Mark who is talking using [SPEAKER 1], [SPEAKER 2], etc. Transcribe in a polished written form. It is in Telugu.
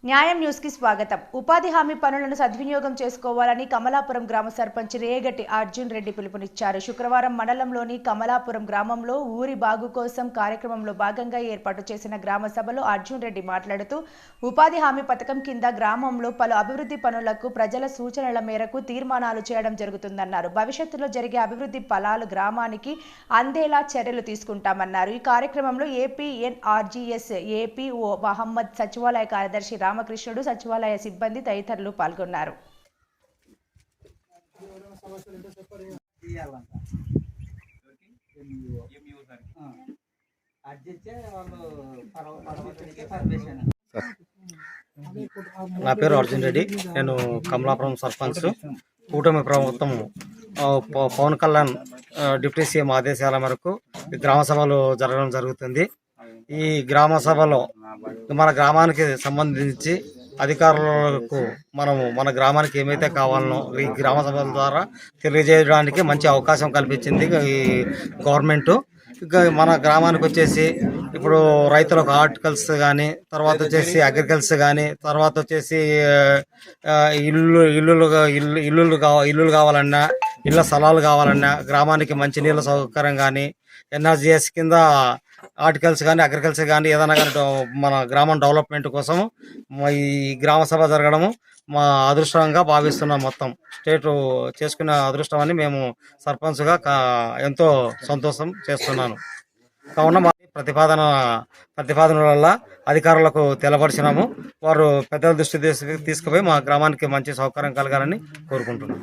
[SPEAKER 1] న్యాయం న్యూస్ కి స్వాగతం. ఉపాధి హామీ పనులను సద్వినియోగం చేసుకోవాలని కమలాపురం గ్రామ సర్పంచ్ రేగటి అర్జున్ రెడ్డి పిలుపునిచ్చారు. శుక్రవారం మండలంలోని కమలాపురం గ్రామంలో ఊరి బాగు కోసం కార్యక్రమంలో భాగంగా ఏర్పాటు చేసిన గ్రామ సభలో అర్జున్ రెడ్డి మాట్లాడుతూ ఉపాధి హామీ పథకం కింద గ్రామంలో పలు అభివృద్ధి పనులకు ప్రజల సూచనల మేరకు తీర్మానాలు చేయడం జరుగుతుందన్నారు. భవిష్యత్తులో జరిగే అభివృద్ధి ఫలాలు గ్రామానికి అందేలా చర్యలు తీసుకుంటామన్నారు. ఈ కార్యక్రమంలో ఏపీఎన్ఆర్జీఎస్ ఏపీఓ మహమ్మద్, సచివాలయ కార్యదర్శి రామకృష్ణుడు, సచివాలయ సిబ్బంది తదితరులు పాల్గొన్నారు.
[SPEAKER 2] నా పేరు అర్జున్ రెడ్డి. నేను కమలాపురం సర్పంచ్. కూటమి ప్రభుత్వం పవన్ కళ్యాణ్ డిప్యూటీ సీఎం ఆదేశాల మేరకు గ్రామ సభలు జరగడం జరుగుతుంది. ఈ గ్రామ సభలో మన గ్రామానికి సంబంధించి అధికారులకు మన గ్రామానికి ఏమైతే కావాలనో ఈ గ్రామ సభల ద్వారా తెలియజేయడానికి మంచి అవకాశం కల్పించింది ఈ గవర్నమెంట్. మన గ్రామానికి వచ్చేసి ఇప్పుడు రైతులకు ఆర్టికల్స్ కానీ, తర్వాత వచ్చేసి అగ్రికల్చర్ కానీ, తర్వాత వచ్చేసి ఇల్లులు కావాలన్నా, ఇళ్ళ స్థలాలు కావాలన్నా, గ్రామానికి మంచినీళ్ళ సౌకర్యం కానీ, ఎన్ఆర్జీఎస్ కింద ఆర్టికల్స్ కానీ, అగ్రికల్చర్ కానీ, ఏదైనా కానీ మన గ్రామం డెవలప్మెంట్ కోసం ఈ గ్రామ సభ జరగడము మా అదృష్టంగా భావిస్తున్నాం. మొత్తం స్టేట్ చేసుకున్న అదృష్టం అని మేము సర్పంచ్గా ఎంతో సంతోషం చేస్తున్నాను. కావున మా ప్రతిపాదన వల్ల అధికారులకు తెలపరిచినాము. వారు పెద్దల దృష్టి తీసుకుపోయి మా గ్రామానికి మంచి సౌకర్యం కలగాలని కోరుకుంటున్నాం.